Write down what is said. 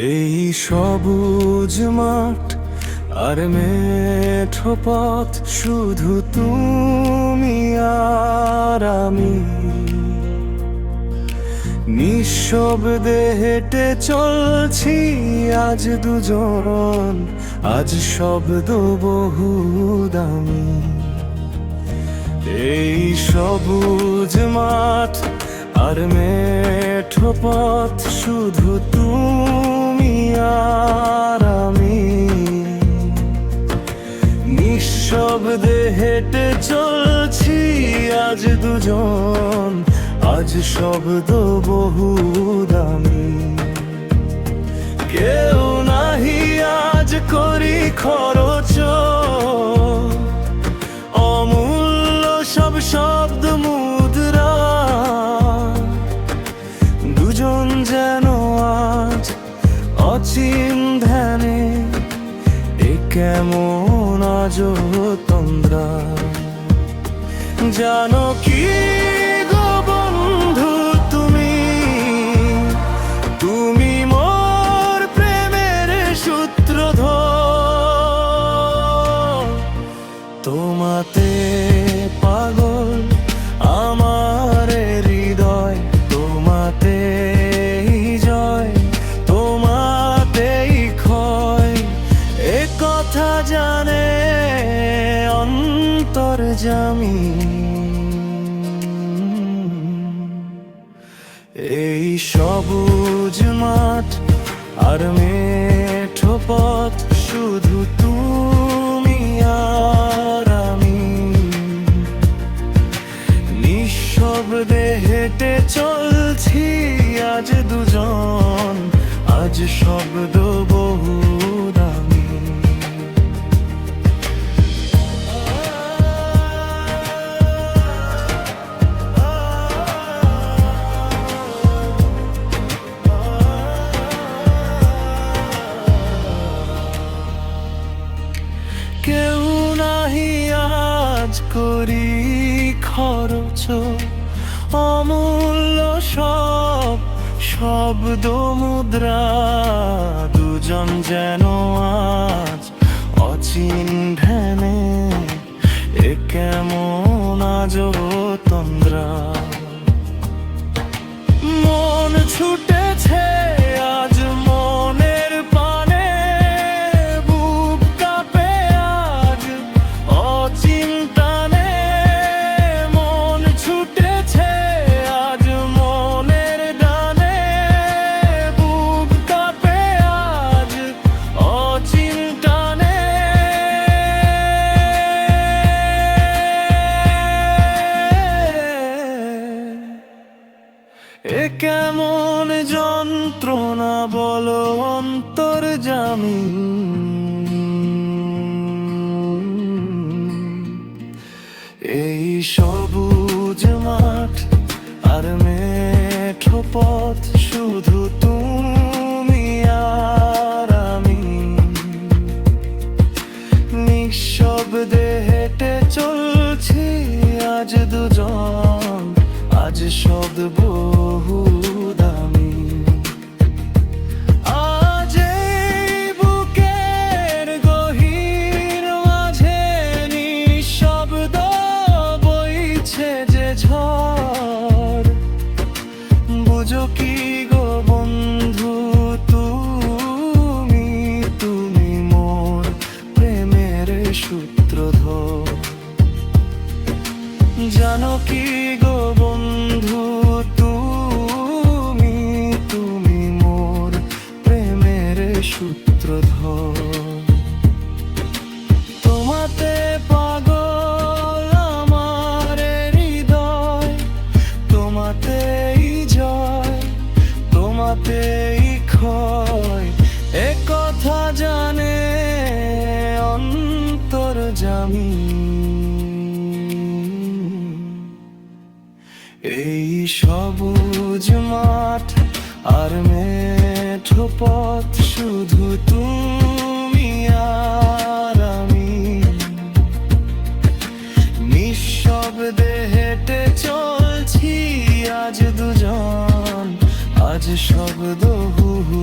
এই সবুজ মাঠ আর মেঠো পথ, শুধু তুমি আর আমি। নিঃশব্দে হেঁটে চলছি আজ দুজন, আজ শব্দ বহু দামি। এই সবুজ মাঠ আর মেঠো পথ, শুধু তুমি আর আমি। নিঃশব্দে হেঁটে চলছি আজ দুজন, আজ শব্দ বহু দামি। কেউ নাহি আজ করি খরচ, অমূল্য সব শব্দ মুদ্রা। দুজন যেন আজ অচিন ধ্যানে, এ কেমন আজ তন্দ্রা। জানো কি গো বন্ধু, তুমি তুমি মোর প্রেমের সূত্রধর। তোমাতে পাগল আমার হৃদয়, তোমাতেই জয়, তোমাতেই ক্ষয়। এ কথা জানে অন্তর্যামী। এই সবুজ মাঠ আর মেঠো পথ, শুধু তুমি আর আমি। নিঃশব্দে হেঁটে চলছি আজ দুজন, আজ শব্দ বহু দামি। কেউ নাহি আজ করি খরচ, অমূল্য সব শব্দ মুদ্রা। দুজন যেন আজ অচিন ধ্যানে, এ কেমন আজ তন্দ্রা। মন ছুটেছে আজ মনের পানে, বুক কাঁপে আজ অচিন টানে। মন ছুটেছে আজ মনের ডানে, বুক কাঁপে আজ অচিন টানে। এ কেমন যন্ত্রণা বলো অন্তর্যামী। এই সবুজ মাঠ আর মেঠো পথ, শুধু তুমি আর আমি। নিঃশব্দে হেঁটে চলছি আজ দুজন, আজ শব্দ বহু দামি। আজ এই বুকের গহীর মাঝে নিঃশব্দ বইছে যে ঝড়। বুঝো কি গো বন্ধু, তুমি তুমি মোর প্রেমের সূত্রধর। জানো কি গো বন্ধু, তুমি তুমি মোর প্রেমের সূত্রধর। তোমাতে পাগল আমার হৃদয়, তোমাতেই জয়, তোমাতেই ক্ষয়। এ কথা জানে অন্তর্যামী। এই সবুজ মাঠ আর মেঠো পথ, শুধু তুমি আর আমি। নিঃশব্দে হেঁটে চলছি আজ দুজন, আজ শব্দ হু হু